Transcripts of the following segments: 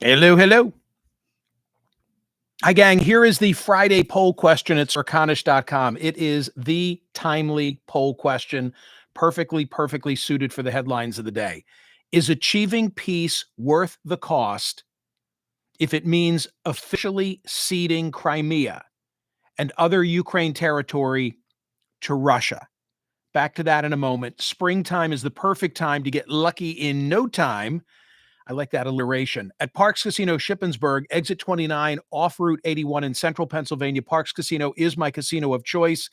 Hello, hello. Hi, gang. Here is the Friday poll question at Smerconish.com. It is the timely poll question, perfectly suited for the headlines of the day. Is achieving peace worth the cost if it means officially ceding Crimea and other Ukraine territory to Russia? Back to that in a moment. Springtime is the perfect time to get lucky in no time. I like that alliteration. At Parks Casino Shippensburg, exit 29, off Route 81 in central Pennsylvania. Parks Casino is my casino of choice.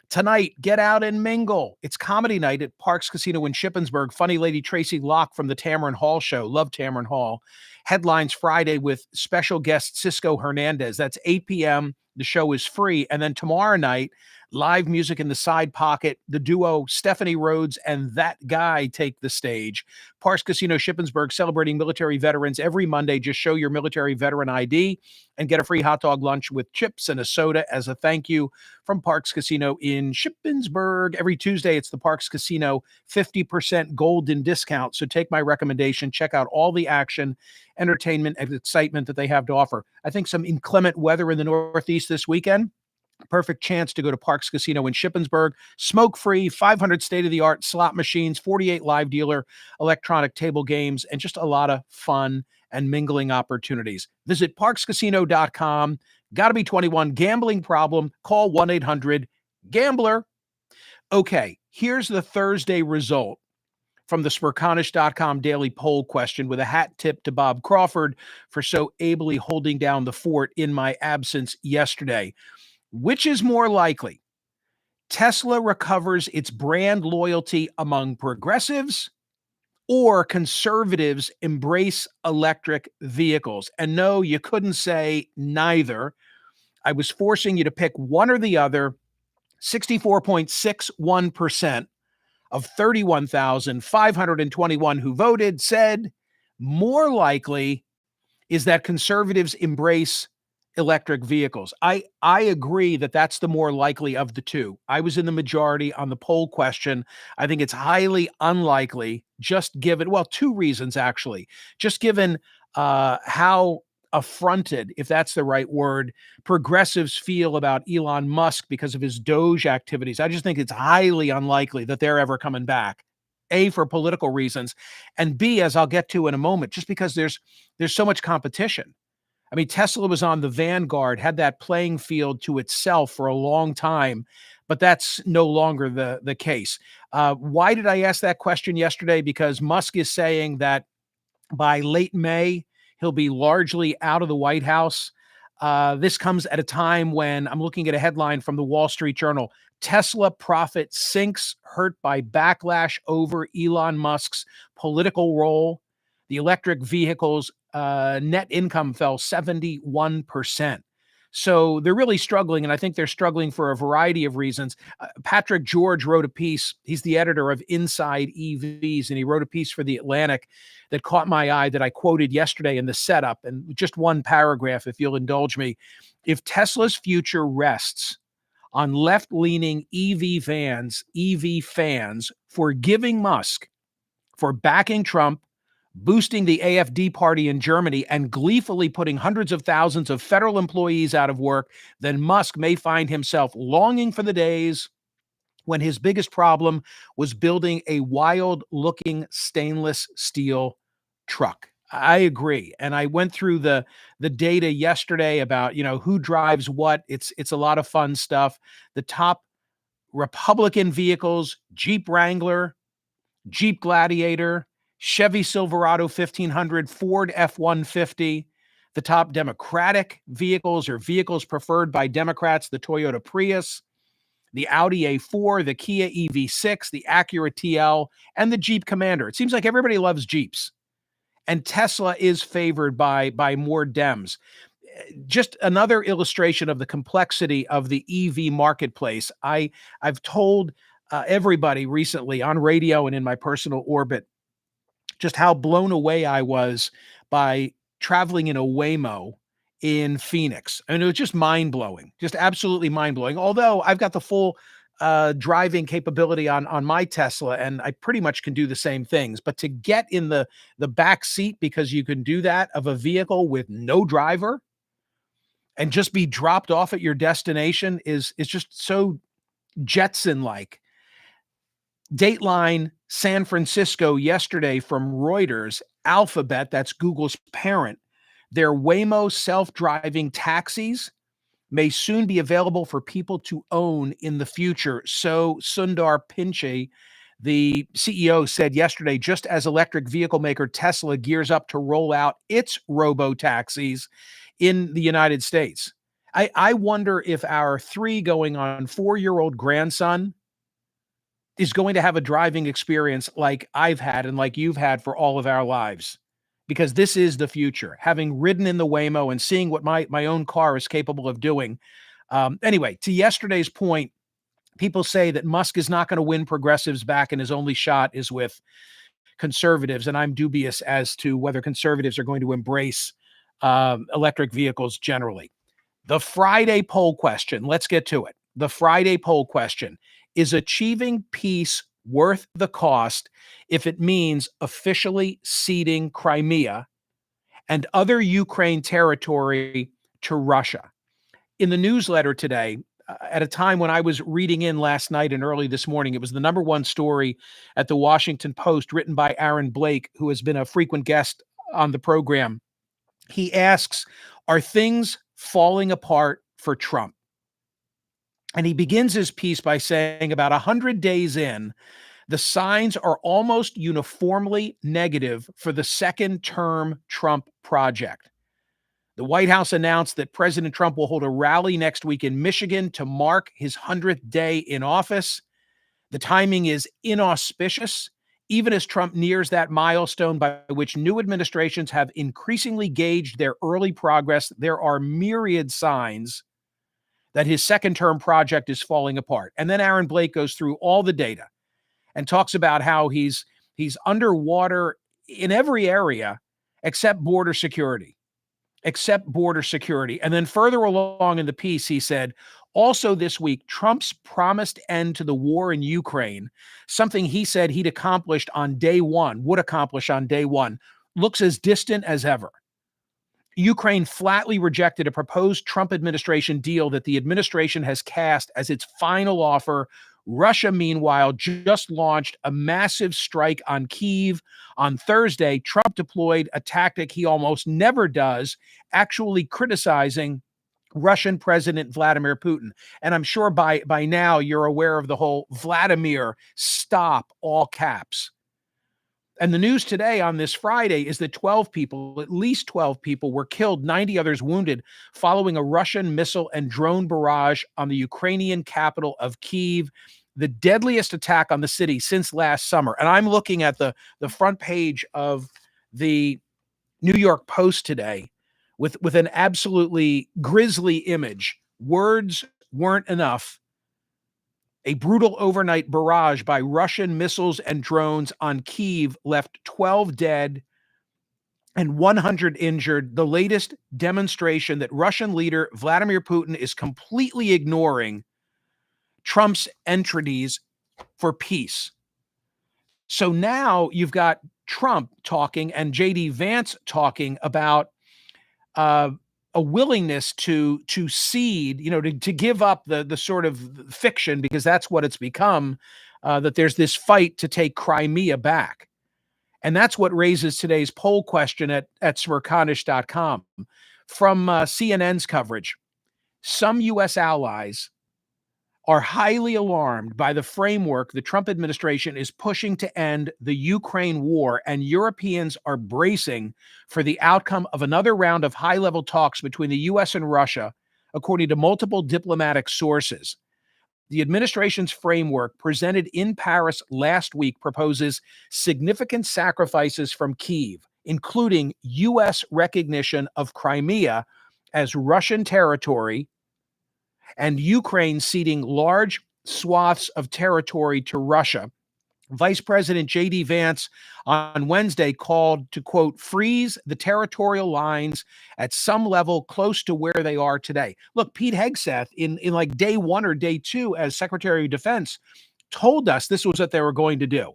Tonight, get out and mingle. It's comedy night at Parks Casino in Shippensburg. Funny lady Tracy Locke from the Tamron Hall show. Love Tamron Hall. Headlines Friday with special guest Cisco Hernandez. That's 8 p.m. The show is free. And then tomorrow night, live music in the side pocket. The duo Stephanie Rhodes and That Guy take the stage. Parks Casino Shippensburg celebrating military veterans every Monday. Just show your military veteran ID and get a free hot dog lunch with chips and a soda as a thank you from Parks Casino in Shippensburg. Every Tuesday, it's the Parks Casino 50% golden discount. So take my recommendation. Check out all the action, entertainment, and excitement that they have to offer. I think some inclement weather in the Northeast this weekend. Perfect chance to go to Parks Casino in Shippensburg. Smoke-free, 500 state-of-the-art slot machines, 48 live dealer electronic table games, and just a lot of fun and mingling opportunities. Visit parkscasino.com. Got to be 21. Gambling problem? Call 1-800-GAMBLER. Okay, here's the Thursday result from the Smerconish.com daily poll question with a hat tip to Bob Crawford for so ably holding down the fort in my absence yesterday. Which is more likely? Tesla recovers its brand loyalty among progressives, or conservatives embrace electric vehicles? And no, you couldn't say neither. I was forcing you to pick one or the other. 64.61% of 31,521 who voted said more likely is that conservatives embrace electric vehicles. I agree that that's the more likely of the two. I was in the majority on the poll question. I think it's highly unlikely, just given, well, two reasons actually. Just given how affronted, if that's the right word, progressives feel about Elon Musk because of his Doge activities. I just think it's highly unlikely that they're ever coming back. A, for political reasons, and B, as I'll get to in a moment, just because there's so much competition. I mean, Tesla was on the vanguard, had that playing field to itself for a long time, but that's no longer the case. Why did I ask that question yesterday? Because Musk is saying that by late May, he'll be largely out of the White House. This comes at a time when I'm looking at a headline from the Wall Street Journal. Tesla profit sinks, hurt by backlash over Elon Musk's political role. The electric vehicles net income fell 71%. So they're really struggling, and I think they're struggling for a variety of reasons. Patrick George wrote a piece. He's the editor of Inside EVs, and he wrote a piece for The Atlantic that caught my eye that I quoted yesterday in the setup, and just one paragraph, if you'll indulge me. If Tesla's future rests on left-leaning EV fans forgiving Musk for backing Trump, boosting the AfD party in Germany, and gleefully putting hundreds of thousands of federal employees out of work, then Musk may find himself longing for the days when his biggest problem was building a wild-looking stainless steel truck. I agree. And I went through the data yesterday about, who drives what. It's a lot of fun stuff. The top Republican vehicles: Jeep Wrangler, Jeep Gladiator, Chevy Silverado 1500, Ford F-150. The top Democratic vehicles, or vehicles preferred by Democrats: the Toyota Prius, the Audi A4, the Kia EV6, the Acura TL, and the Jeep Commander. It seems like everybody loves Jeeps, and Tesla is favored by more Dems. Just another illustration of the complexity of the EV marketplace. I've told everybody recently on radio and in my personal orbit just how blown away I was by traveling in a Waymo in Phoenix. I mean, it was just mind-blowing, just absolutely mind-blowing. Although I've got the full driving capability on my Tesla, and I pretty much can do the same things. But to get in the back seat, because you can do that, of a vehicle with no driver and just be dropped off at your destination is just so Jetson like. Dateline San Francisco yesterday from Reuters, Alphabet, that's Google's parent, their Waymo self-driving taxis may soon be available for people to own in the future. So Sundar Pichai, the CEO, said yesterday, just as electric vehicle maker Tesla gears up to roll out its robo-taxis in the United States. I wonder if our going on 4-year-old grandson is going to have a driving experience like I've had and like you've had for all of our lives. Because this is the future. Having ridden in the Waymo and seeing what my own car is capable of doing. Anyway, to yesterday's point, people say that Musk is not going to win progressives back and his only shot is with conservatives. And I'm dubious as to whether conservatives are going to embrace electric vehicles generally. The Friday poll question, let's get to it. The Friday poll question: is achieving peace worth the cost if it means officially ceding Crimea and other Ukraine territory to Russia? In the newsletter today, at a time when I was reading in last night and early this morning, it was the number one story at the Washington Post, written by Aaron Blake, who has been a frequent guest on the program. He asks, are things falling apart for Trump? And he begins his piece by saying, about 100 days in, the signs are almost uniformly negative for the second-term Trump project. The White House announced that President Trump will hold a rally next week in Michigan to mark his 100th day in office. The timing is inauspicious, even as Trump nears that milestone by which new administrations have increasingly gauged their early progress. There are myriad signs that his second-term project is falling apart. And then Aaron Blake goes through all the data and talks about how he's underwater in every area except border security. And then further along in the piece, he said, also this week, Trump's promised end to the war in Ukraine, something he said would accomplish on day one, looks as distant as ever. Ukraine flatly rejected a proposed Trump administration deal that the administration has cast as its final offer. Russia, meanwhile, just launched a massive strike on Kyiv. On Thursday, Trump deployed a tactic he almost never does, actually criticizing Russian President Vladimir Putin. And I'm sure by now you're aware of the whole Vladimir stop, all caps. And the news today on this Friday is that at least 12 people were killed, 90 others wounded, following a Russian missile and drone barrage on the Ukrainian capital of Kyiv, the deadliest attack on the city since last summer. And I'm looking at the front page of the New York Post today with an absolutely grisly image. Words weren't enough. A brutal overnight barrage by Russian missiles and drones on Kyiv left 12 dead and 100 injured, the latest demonstration that Russian leader Vladimir Putin is completely ignoring Trump's entreaties for peace. So now you've got Trump talking and J.D. Vance talking about a willingness to cede, to give up the sort of fiction, because that's what it's become, that there's this fight to take Crimea back. And that's what raises today's poll question at Smerconish.com. From CNN's coverage, some U.S. allies are highly alarmed by the framework the Trump administration is pushing to end the Ukraine war, and Europeans are bracing for the outcome of another round of high-level talks between the U.S. and Russia, according to multiple diplomatic sources. The administration's framework, presented in Paris last week, proposes significant sacrifices from Kyiv, including U.S. recognition of Crimea as Russian territory and Ukraine ceding large swaths of territory to Russia, Vice President J.D. Vance on Wednesday called to, quote, freeze the territorial lines at some level close to where they are today. Look, Pete Hegseth, in like day one or day two as Secretary of Defense, told us this was what they were going to do.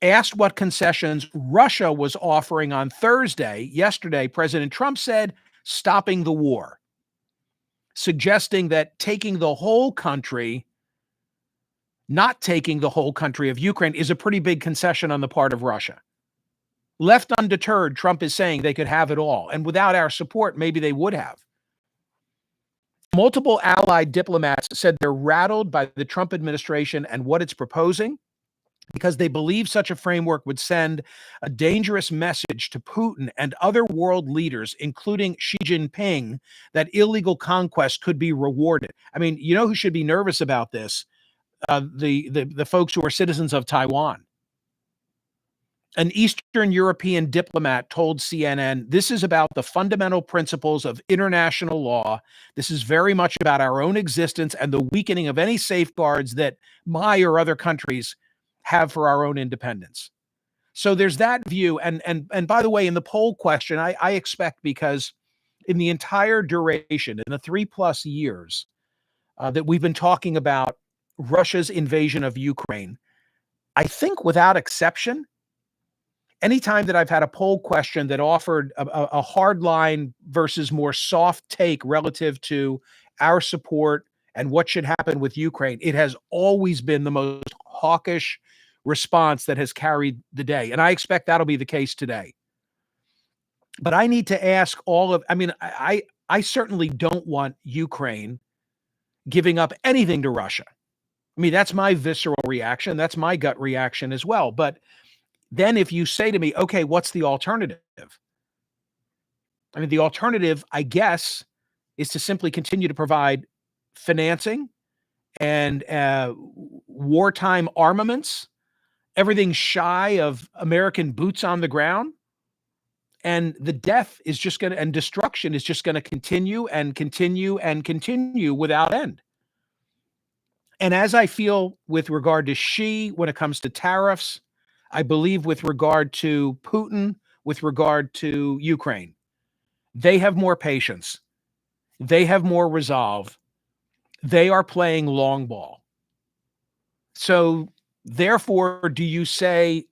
Asked what concessions Russia was offering on Thursday, yesterday, President Trump said, stopping the war, suggesting that not taking the whole country of Ukraine is a pretty big concession on the part of Russia. Left undeterred, Trump is saying they could have it all. And without our support, maybe they would have. Multiple allied diplomats said they're rattled by the Trump administration and what it's proposing because they believe such a framework would send a dangerous message to Putin and other world leaders, including Xi Jinping, that illegal conquest could be rewarded. I mean, you know who should be nervous about this? The folks who are citizens of Taiwan. An Eastern European diplomat told CNN, this is about the fundamental principles of international law. This is very much about our own existence and the weakening of any safeguards that my or other countries have for our own independence. So there's that view. And by the way, in the poll question, I expect, because in the entire duration, in the 3+ years that we've been talking about Russia's invasion of Ukraine, I think without exception, anytime that I've had a poll question that offered a hard line versus more soft take relative to our support and what should happen with Ukraine, it has always been the most hawkish response that has carried the day. And I expect that'll be the case today. But I need to ask I certainly don't want Ukraine giving up anything to Russia. I mean, that's my visceral reaction. That's my gut reaction as well. But then if you say to me, okay, what's the alternative? I mean, the alternative, I guess, is to simply continue to provide financing and wartime armaments, everything shy of American boots on the ground. And the death is just going to, and destruction is just going to continue and continue and continue without end. And as I feel with regard to Xi, when it comes to tariffs, I believe with regard to Putin, with regard to Ukraine, they have more patience. They have more resolve. They are playing long ball. So therefore, do you say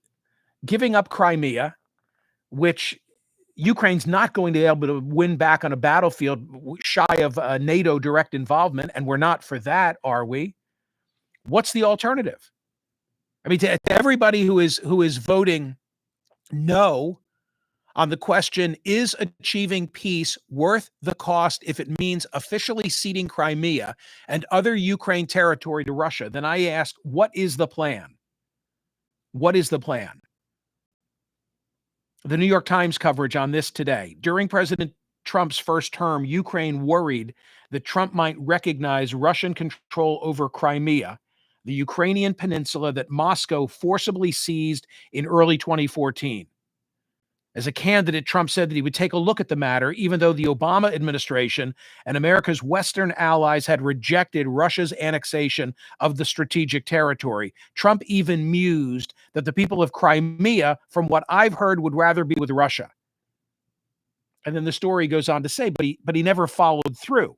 giving up Crimea, which Ukraine's not going to be able to win back on a battlefield shy of NATO direct involvement, and we're not for that, are we? What's the alternative? I mean, to everybody who is voting no on the question, is achieving peace worth the cost if it means officially ceding Crimea and other Ukraine territory to Russia, then I ask, what is the plan? What is the plan? The New York Times coverage on this today. During President Trump's first term, Ukraine worried that Trump might recognize Russian control over Crimea, the Ukrainian peninsula that Moscow forcibly seized in early 2014. As a candidate, Trump said that he would take a look at the matter, even though the Obama administration and America's Western allies had rejected Russia's annexation of the strategic territory. Trump even mused that the people of Crimea, from what I've heard, would rather be with Russia. And then the story goes on to say, but he never followed through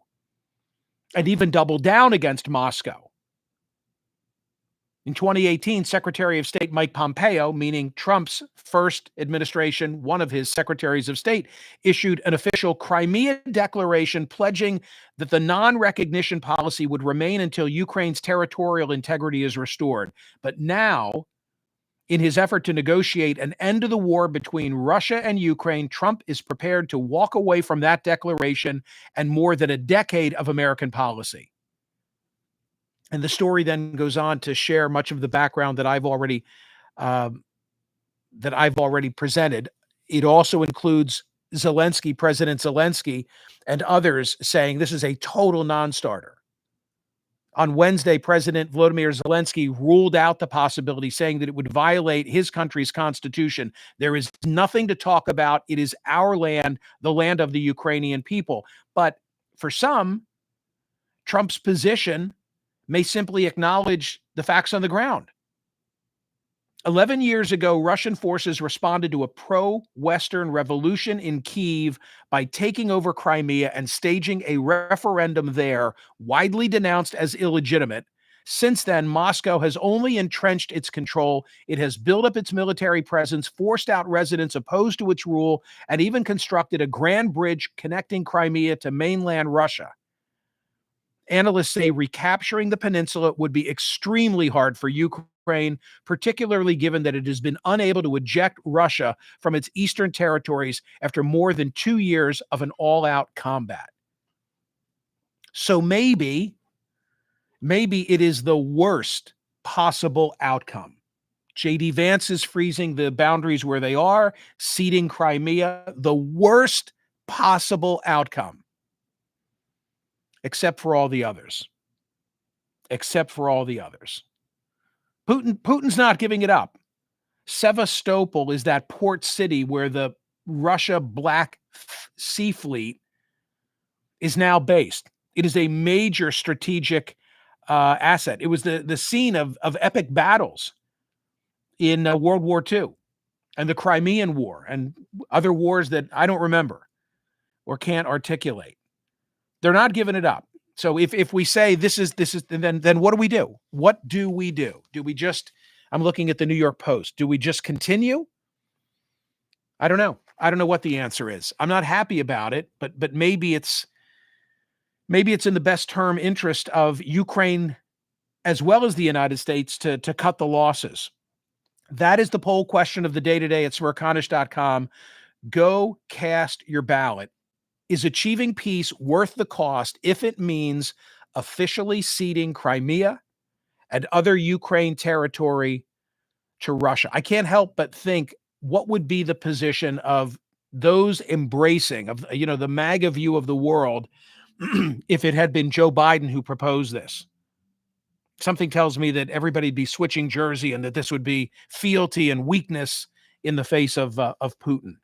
and even doubled down against Moscow. In 2018, Secretary of State Mike Pompeo, meaning Trump's first administration, one of his secretaries of state, issued an official Crimea declaration pledging that the non-recognition policy would remain until Ukraine's territorial integrity is restored. But now, in his effort to negotiate an end to the war between Russia and Ukraine, Trump is prepared to walk away from that declaration and more than a decade of American policy. And the story then goes on to share much of the background that I've already presented. It also includes President Zelensky, and others saying this is a total non-starter. On Wednesday, President Volodymyr Zelensky ruled out the possibility, saying that it would violate his country's constitution. There is nothing to talk about. It is our land, the land of the Ukrainian people. But for some, Trump's position may simply acknowledge the facts on the ground. 11 years ago, Russian forces responded to a pro-Western revolution in Kyiv by taking over Crimea and staging a referendum there, widely denounced as illegitimate. Since then, Moscow has only entrenched its control. It has built up its military presence, forced out residents opposed to its rule, and even constructed a grand bridge connecting Crimea to mainland Russia. Analysts say recapturing the peninsula would be extremely hard for Ukraine, particularly given that it has been unable to eject Russia from its eastern territories after more than 2 years of an all-out combat. So maybe it is the worst possible outcome. J.D. Vance is freezing the boundaries where they are, ceding Crimea, the worst possible outcome, except for all the others. Putin's not giving it up. Sevastopol is that port city where the Russia Black Sea Fleet is now based. It is a major strategic asset. It was the scene of epic battles in World War II and the Crimean War and other wars that I don't remember or can't articulate. They're not giving it up. So if we say this is then what do we do? What do we do? Do we just, I'm looking at the New York Post. Do we just continue? I don't know. I don't know what the answer is. I'm not happy about it, but maybe it's in the best term interest of Ukraine as well as the United States to cut the losses. That is the poll question of the day today at Smerconish.com. Go cast your ballot. Is achieving peace worth the cost if it means officially ceding Crimea and other Ukraine territory to Russia? I can't help but think, what would be the position of those embracing of, the MAGA view of the world if it had been Joe Biden who proposed this? Something tells me that everybody'd be switching jersey and that this would be fealty and weakness in the face of Putin.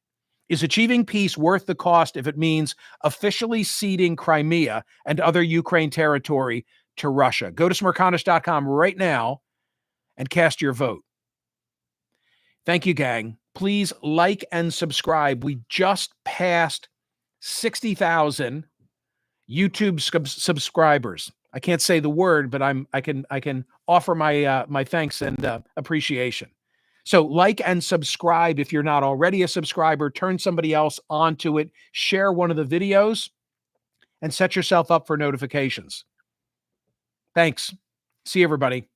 Is achieving peace worth the cost if it means officially ceding Crimea and other Ukraine territory to Russia? Go to Smerconish.com right now and cast your vote. Thank you, gang. Please like and subscribe. We just passed 60,000 YouTube subscribers. I can't say the word, but I can offer my thanks and appreciation. So like and subscribe if you're not already a subscriber. Turn somebody else onto it. Share one of the videos and set yourself up for notifications. Thanks. See you, everybody.